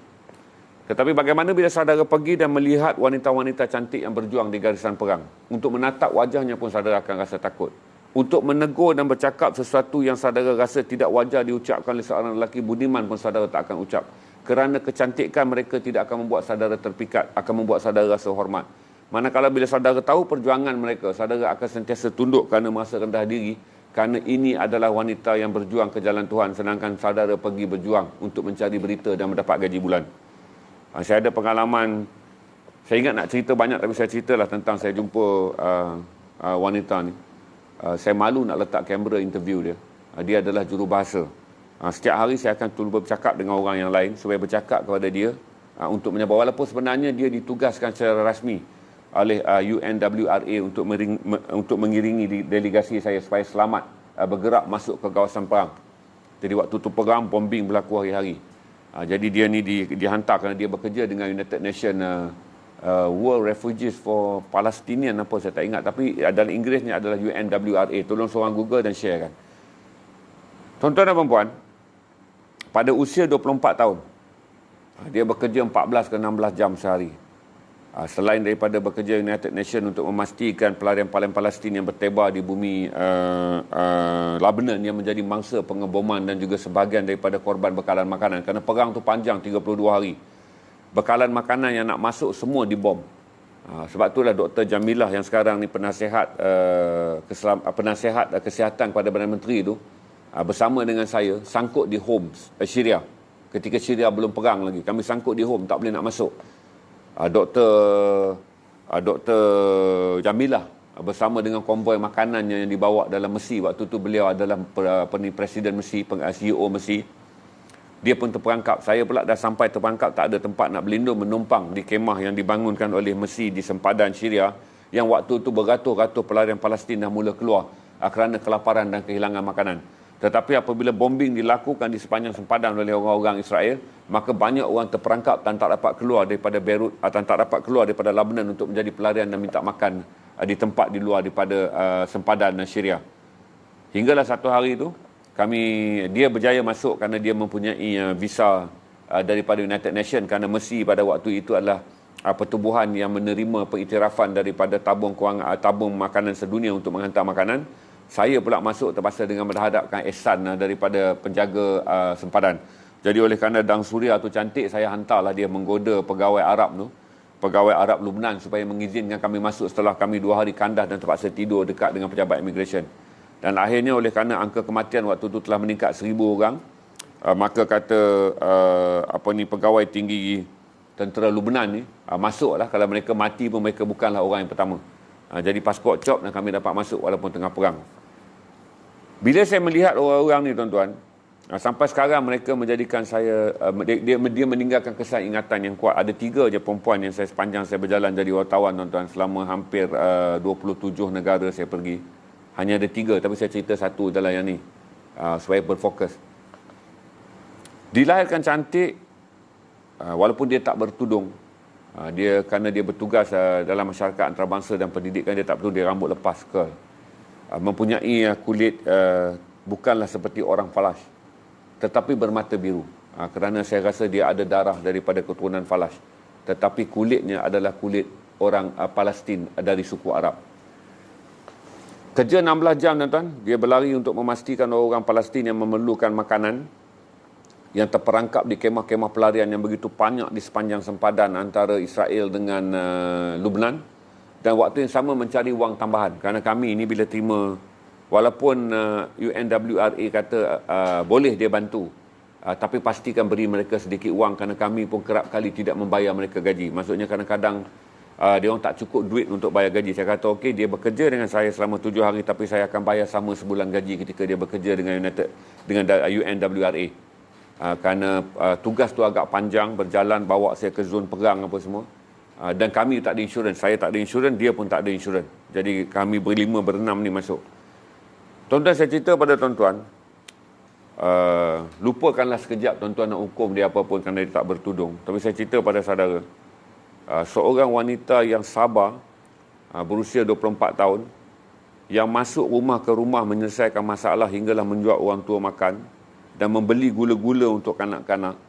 Tetapi bagaimana bila saudara pergi dan melihat wanita-wanita cantik yang berjuang di garisan perang, untuk menatap wajahnya pun saudara akan rasa takut. Untuk menegur dan bercakap sesuatu yang saudara rasa tidak wajar diucapkan oleh seorang lelaki budiman pun saudara tak akan ucap. Kerana kecantikan mereka tidak akan membuat saudara terpikat, akan membuat saudara rasa hormat. Manakala bila saudara tahu perjuangan mereka, saudara akan sentiasa tunduk kerana merasa rendah diri, kerana ini adalah wanita yang berjuang ke jalan Tuhan, sedangkan saudara pergi berjuang untuk mencari berita dan mendapat gaji bulan. Saya ada pengalaman, saya ingat nak cerita banyak tapi saya ceritalah tentang saya jumpa wanita ni. Saya malu nak letak kamera interview dia. Dia adalah jurubahasa. Setiap hari saya akan cuba bercakap dengan orang yang lain supaya bercakap kepada dia untuk menyabar. Walaupun sebenarnya dia ditugaskan secara rasmi oleh UNWRA untuk mengiringi delegasi saya supaya selamat bergerak masuk ke kawasan perang. Jadi waktu tu perang, bombing berlaku hari-hari. Jadi dia ni dihantar kerana dia bekerja dengan United Nations World Refugees for Palestinian, apa saya tak ingat, tapi dalam Inggerisnya adalah UNWRA. Tolong seorang Google dan share kan. Tuan-tuan dan puan-puan, pada usia 24 tahun Dia bekerja 14 ke 16 jam sehari. Selain daripada bekerja United Nations untuk memastikan pelarian Palestin yang bertebar di bumi Lebanon yang menjadi mangsa pengeboman dan juga sebahagian daripada korban bekalan makanan. Kerana perang tu panjang 32 hari. Bekalan makanan yang nak masuk semua dibom. Sebab itulah Dr. Jamilah yang sekarang ni penasihat kesihatan kepada Perdana Menteri tu bersama dengan saya sangkut di Homs, Syria. Ketika Syria belum perang lagi, kami sangkut di Homs, tak boleh nak masuk. Dr. Jamilah bersama dengan konvoi makanannya yang dibawa dalam Mesir. Waktu tu beliau adalah Presiden Mesir, CEO Mesir. Dia pun terperangkap. Saya pula dah sampai terperangkap, tak ada tempat nak berlindung, menumpang di kemah yang dibangunkan oleh Mesir di sempadan Syria, yang waktu itu beratus-ratus pelarian Palestin dah mula keluar kerana kelaparan dan kehilangan makanan. Tetapi apabila bombing dilakukan di sepanjang sempadan oleh orang-orang Israel, maka banyak orang terperangkap dan tak dapat keluar daripada Beirut, dan tak dapat keluar daripada Lebanon untuk menjadi pelarian dan minta makan di tempat di luar daripada sempadan Syria. Hinggalah satu hari itu, dia berjaya masuk kerana dia mempunyai visa daripada United Nations, kerana Mesir pada waktu itu adalah pertubuhan yang menerima pengiktirafan daripada tabung makanan sedunia untuk menghantar makanan. Saya pula masuk terpaksa dengan berhadapkan ihsan daripada penjaga sempadan. Jadi oleh kerana Dang Suria tu cantik, saya hantarlah dia menggoda pegawai Arab Lebanon supaya mengizinkan kami masuk setelah kami 2 hari kandas dan terpaksa tidur dekat dengan pejabat immigration. Dan akhirnya oleh kerana angka kematian waktu itu telah meningkat 1,000 orang, maka kata pegawai tinggi tentera Lebanon ni masuklah. Kalau mereka mati pun mereka bukanlah orang yang pertama. Jadi pasport cop dan kami dapat masuk walaupun tengah perang. Bila saya melihat orang-orang ni tuan-tuan, sampai sekarang mereka menjadikan saya, dia meninggalkan kesan ingatan yang kuat. Ada 3 je perempuan yang sepanjang saya berjalan jadi wartawan tuan-tuan, selama hampir 27 negara saya pergi. Hanya ada 3, tapi saya cerita satu adalah yang ni, supaya berfokus. Dilahirkan cantik, walaupun dia tak bertudung. Kerana dia bertugas dalam masyarakat antarabangsa dan pendidikan, dia tak perlu, dia rambut lepas curl. Mempunyai kulit bukanlah seperti orang Falash, tetapi bermata biru. Kerana saya rasa dia ada darah daripada keturunan Falash, tetapi kulitnya adalah kulit orang Palestin dari suku Arab. Kerja 16 jam tuan-tuan, dia berlari untuk memastikan orang Palestin yang memerlukan makanan, yang terperangkap di kemah-kemah pelarian yang begitu banyak di sepanjang sempadan antara Israel dengan Lebanon. Dan waktu yang sama mencari wang tambahan. Kerana kami ini bila terima, walaupun UNWRA kata boleh dia bantu, tapi pastikan beri mereka sedikit wang, kerana kami pun kerap kali tidak membayar mereka gaji. Maksudnya kadang-kadang dia orang tak cukup duit untuk bayar gaji. Saya kata okey, dia bekerja dengan saya selama 7 hari, tapi saya akan bayar sama sebulan gaji ketika dia bekerja dengan UNWRA. Kerana tugas tu agak panjang, berjalan bawa saya ke zon perang apa semua. Dan kami tak ada insurans. Saya tak ada insurans, dia pun tak ada insurans. Jadi kami berenam ni masuk. Tuan-tuan, saya cerita pada tuan-tuan, lupakanlah sekejap tuan-tuan nak hukum dia apa pun kerana dia tak bertudung. Tapi saya cerita pada saudara, seorang wanita yang sabar, berusia 24 tahun, yang masuk rumah ke rumah menyelesaikan masalah hinggalah menjual orang tua makan dan membeli gula-gula untuk kanak-kanak.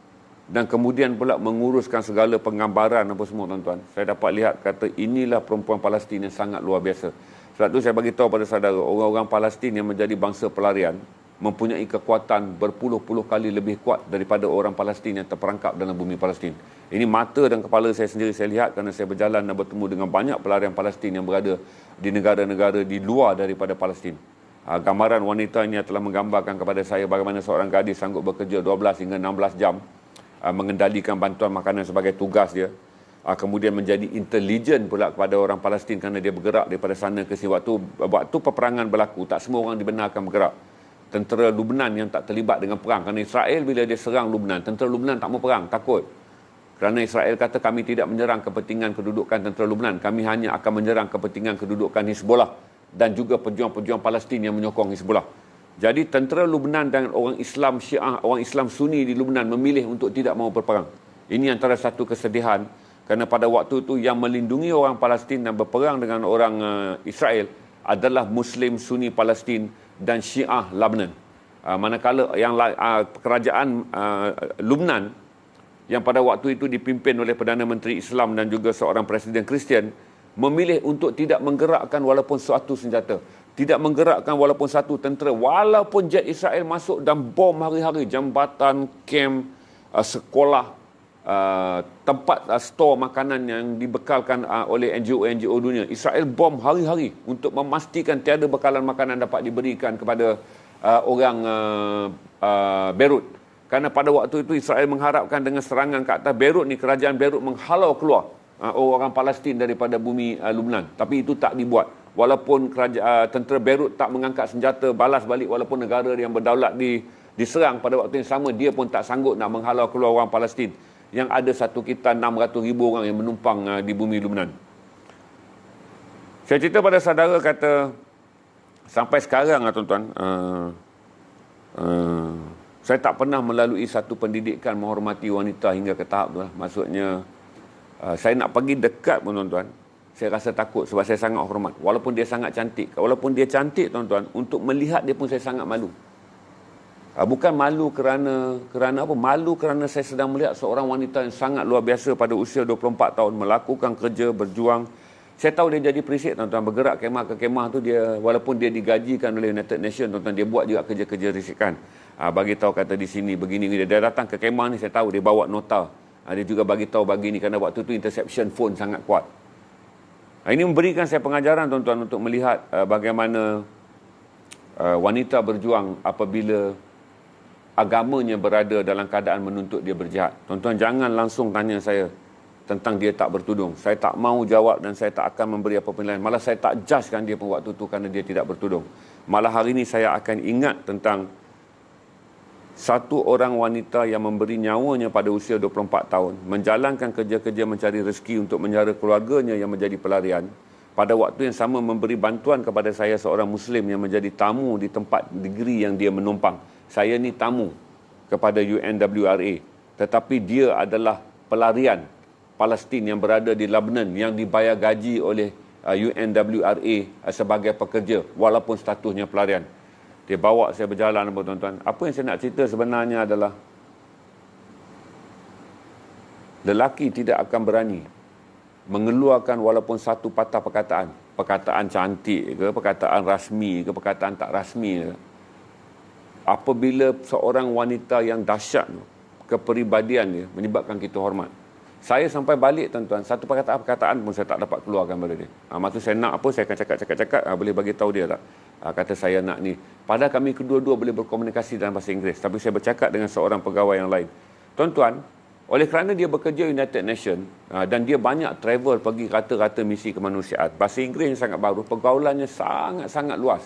Dan kemudian pula menguruskan segala penggambaran apa semua tuan-tuan. Saya dapat lihat, kata inilah perempuan Palestin yang sangat luar biasa. Sebab tu saya bagi tahu pada saudara, orang-orang Palestin yang menjadi bangsa pelarian mempunyai kekuatan berpuluh-puluh kali lebih kuat daripada orang Palestin yang terperangkap dalam bumi Palestin. Ini mata dan kepala saya sendiri saya lihat kerana saya berjalan dan bertemu dengan banyak pelarian Palestin yang berada di negara-negara di luar daripada Palestin. Gambaran wanita ini telah menggambarkan kepada saya bagaimana seorang gadis sanggup bekerja 12 hingga 16 jam mengendalikan bantuan makanan sebagai tugas dia, kemudian menjadi intelijen pula kepada orang Palestin kerana dia bergerak daripada sana ke sini. Waktu peperangan berlaku, tak semua orang dibenarkan bergerak. Tentera Lebanon yang tak terlibat dengan perang, kerana Israel bila dia serang Lebanon, tentera Lebanon tak mau perang, takut. Kerana Israel kata kami tidak menyerang kepentingan kedudukan tentera Lebanon, kami hanya akan menyerang kepentingan kedudukan Hizbollah dan juga pejuang-pejuang Palestin yang menyokong Hizbollah. Jadi tentera Lebanon dan orang Islam Syiah, orang Islam Sunni di Lebanon memilih untuk tidak mahu berperang. Ini antara satu kesedihan, kerana pada waktu itu yang melindungi orang Palestin dan berperang dengan orang Israel adalah Muslim Sunni Palestin dan Syiah Lebanon. Manakala yang kerajaan Lebanon yang pada waktu itu dipimpin oleh Perdana Menteri Islam dan juga seorang Presiden Kristian, memilih untuk tidak menggerakkan walaupun suatu senjata, tidak menggerakkan walaupun satu tentera, walaupun jet Israel masuk dan bom hari-hari jambatan, kem, sekolah, tempat store makanan yang dibekalkan oleh NGO dunia. Israel bom hari-hari untuk memastikan tiada bekalan makanan dapat diberikan kepada orang Beirut. Kerana pada waktu itu Israel mengharapkan dengan serangan ke atas Beirut ni, kerajaan Beirut menghalau keluar orang Palestin daripada bumi Lubnan. Tapi itu tak dibuat. Walaupun tentera Beirut tak mengangkat senjata balas balik, walaupun negara yang berdaulat diserang pada waktu yang sama, dia pun tak sanggup nak menghalau keluar orang Palestin yang ada satu kita 600,000 orang yang menumpang di bumi Lubnan. Saya cerita pada saudara, kata sampai sekarang tuan-tuan, saya tak pernah melalui satu pendidikan menghormati wanita hingga ke tahap tu lah. Maksudnya, saya nak pergi dekat pun tuan-tuan, saya rasa takut sebab saya sangat hormat. Walaupun dia sangat cantik. Walaupun dia cantik tuan-tuan, untuk melihat dia pun saya sangat malu. Bukan malu kerana apa? Malu kerana saya sedang melihat seorang wanita yang sangat luar biasa pada usia 24 tahun, melakukan kerja, berjuang. Saya tahu dia jadi perisik tuan-tuan, bergerak kemah ke kemah tu, dia walaupun dia digajikan oleh United Nations tuan-tuan, dia buat juga kerja-kerja risikan. Bagi tahu kata di sini begini, dia datang ke kemah ni, saya tahu dia bawa nota. Dia juga bagi tahu begini, kerana waktu tu interception phone sangat kuat. Ini memberikan saya pengajaran tuan-tuan untuk melihat bagaimana wanita berjuang apabila agamanya berada dalam keadaan menuntut dia berjihad. Tuan-tuan jangan langsung tanya saya tentang dia tak bertudung. Saya tak mau jawab dan saya tak akan memberi apa penilaian. Malah saya tak judgekan dia pun waktu tu kerana dia tidak bertudung. Malah hari ini saya akan ingat tentang satu orang wanita yang memberi nyawanya pada usia 24 tahun, menjalankan kerja-kerja mencari rezeki untuk menjara keluarganya yang menjadi pelarian. Pada waktu yang sama memberi bantuan kepada saya, seorang Muslim yang menjadi tamu di tempat negeri yang dia menumpang. Saya ni tamu kepada UNWRA, tetapi dia adalah pelarian Palestin yang berada di Lebanon yang dibayar gaji oleh UNWRA sebagai pekerja walaupun statusnya pelarian. Dia bawa saya berjalan, tuan-tuan. Apa yang saya nak cerita sebenarnya adalah lelaki tidak akan berani mengeluarkan walaupun satu patah perkataan. Perkataan cantik ke, perkataan rasmi ke, perkataan tak rasmi ke. Apabila seorang wanita yang dahsyat, kepribadian dia menyebabkan kita hormat. Saya sampai balik tuan-tuan, satu perkataan pun saya tak dapat keluarkan pada dia. Maksud saya nak apa, saya akan cakap, boleh bagi tahu dia tak? Kata saya nak ni. Padahal kami kedua-dua boleh berkomunikasi dalam bahasa Inggeris, tapi saya bercakap dengan seorang pegawai yang lain. Tuan-tuan, oleh kerana dia bekerja United Nations dan dia banyak travel pergi rata-rata misi kemanusiaan, bahasa Inggeris sangat baru, pergaulannya sangat-sangat luas.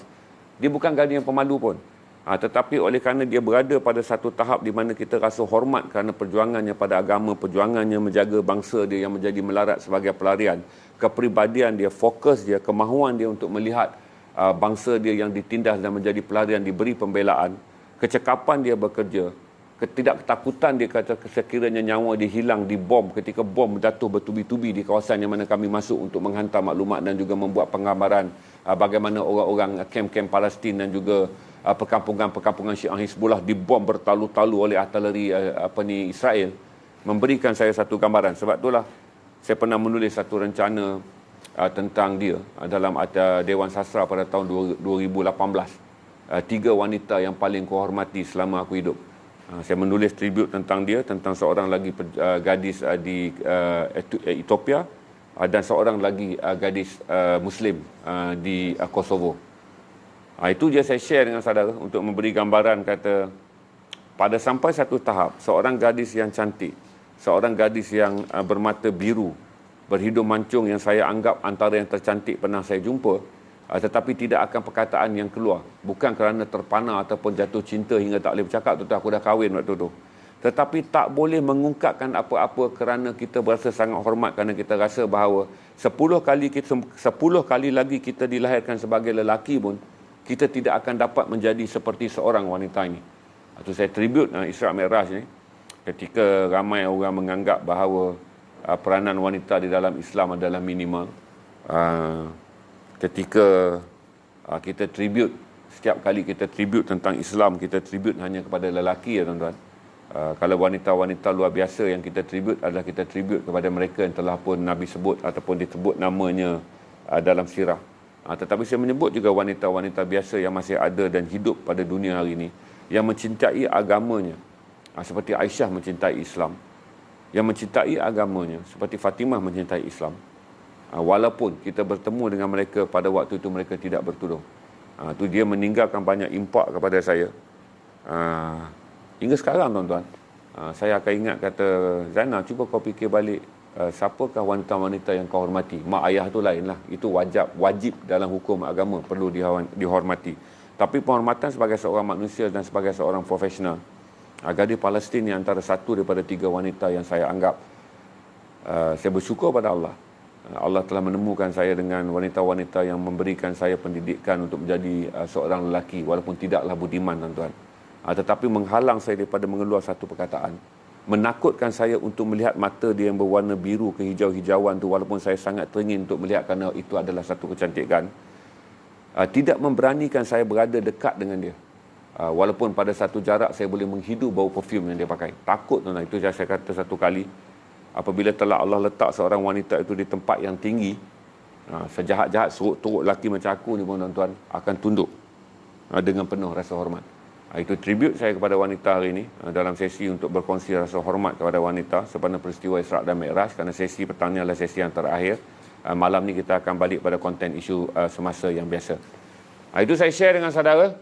Dia bukan gadis yang pemalu pun. Tetapi oleh kerana dia berada pada satu tahap di mana kita rasa hormat kerana perjuangannya pada agama, perjuangannya menjaga bangsa dia yang menjadi melarat sebagai pelarian, kepribadian dia, fokus dia, kemahuan dia untuk melihat bangsa dia yang ditindas dan menjadi pelarian diberi pembelaan, kecekapan dia bekerja, ketidakketakutan dia kata sekiranya nyawa dia hilang di bom ketika bom jatuh bertubi-tubi di kawasan yang mana kami masuk untuk menghantar maklumat dan juga membuat penggambaran bagaimana orang-orang kem-kem Palestin dan juga perkampungan-perkampungan Syiah Hizbullah dibom bertalu-talu oleh artileri Israel, memberikan saya satu gambaran. Sebab itulah saya pernah menulis satu rencana tentang dia dalam Dewan Sastra pada tahun 2018. 3 wanita yang paling kuhormati selama aku hidup. Saya menulis tribute tentang dia, tentang seorang lagi gadis di Ethiopia dan seorang lagi gadis Muslim di Kosovo. Itu je saya share dengan saudara untuk memberi gambaran, kata pada sampai satu tahap seorang gadis yang cantik, seorang gadis yang bermata biru, berhidung mancung yang saya anggap antara yang tercantik pernah saya jumpa, tetapi tidak akan perkataan yang keluar, bukan kerana terpana ataupun jatuh cinta hingga tak boleh bercakap, tu aku dah kahwin waktu tu, tetapi tak boleh mengungkapkan apa-apa kerana kita berasa sangat hormat, kerana kita rasa bahawa 10 kali lagi kita dilahirkan sebagai lelaki pun kita tidak akan dapat menjadi seperti seorang wanita ini. Itu saya tribute Isra Mi'raj ni, ketika ramai orang menganggap bahawa peranan wanita di dalam Islam adalah minimal. Ketika kita tribute, setiap kali kita tribute tentang Islam, kita tribute hanya kepada lelaki, tuan-tuan. Kalau wanita-wanita luar biasa yang kita tribute adalah kita tribute kepada mereka yang telah pun Nabi sebut ataupun disebut namanya dalam sirah. Tetapi saya menyebut juga wanita-wanita biasa yang masih ada dan hidup pada dunia hari ini, yang mencintai agamanya, seperti Aisyah mencintai Islam, yang mencintai agamanya seperti Fatimah mencintai Islam, walaupun kita bertemu dengan mereka pada waktu itu mereka tidak bertudung. Itu dia meninggalkan banyak impak kepada saya. Hingga sekarang tuan-tuan, saya akan ingat kata Zainal, cuba kau fikir balik, siapakah wanita-wanita yang kau hormati? Mak ayah tu lain lah, itu wajib dalam hukum agama, perlu dihormati. Tapi penghormatan sebagai seorang manusia dan sebagai seorang profesional, gadis Palestin yang antara satu daripada 3 wanita yang saya anggap, saya bersyukur pada Allah. Allah telah menemukan saya dengan wanita-wanita yang memberikan saya pendidikan untuk menjadi seorang lelaki, walaupun tidaklah budiman tuan-tuan. Tetapi menghalang saya daripada mengeluar satu perkataan, menakutkan saya untuk melihat mata dia yang berwarna biru kehijau-hijauan tu, walaupun saya sangat teringin untuk melihat kerana itu adalah satu kecantikan. Tidak memberanikan saya berada dekat dengan dia, walaupun pada satu jarak saya boleh menghidu bau parfum yang dia pakai. Takut tuan-tuan. Itu saya kata satu kali, apabila telah Allah letak seorang wanita itu di tempat yang tinggi, sejahat-jahat surut-turut lelaki macam aku ni pun tuan-tuan akan tunduk dengan penuh rasa hormat. Itu tribute saya kepada wanita hari ini, dalam sesi untuk berkongsi rasa hormat kepada wanita sempena peristiwa Isra' dan Mi'raj, kerana sesi petang ni adalah sesi yang terakhir. Malam ni kita akan balik pada konten isu semasa yang biasa. Itu saya share dengan saudara.